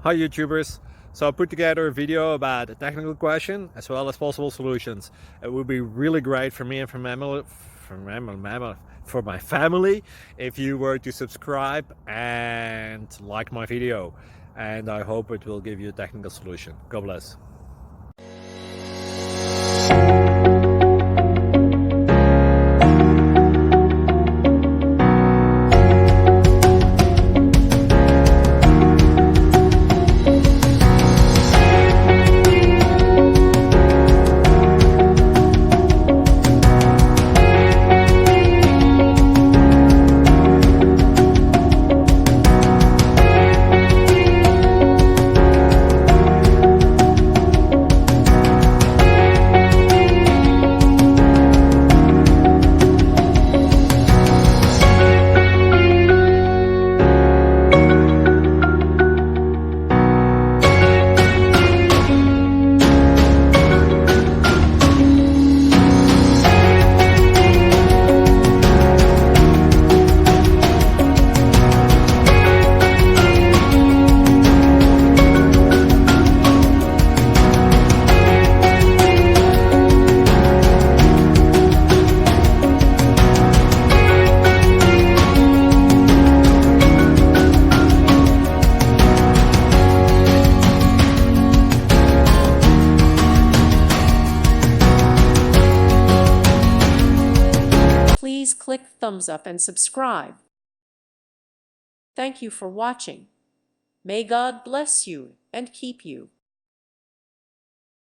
Hi YouTubers! So I put together a video about a technical question as well as possible solutions. It would be really great for me and for my family if you were to subscribe and like my video, and I hope it will give you a technical solution. God bless. Please click thumbs up and subscribe. Thank you for watching. May God bless you and keep you.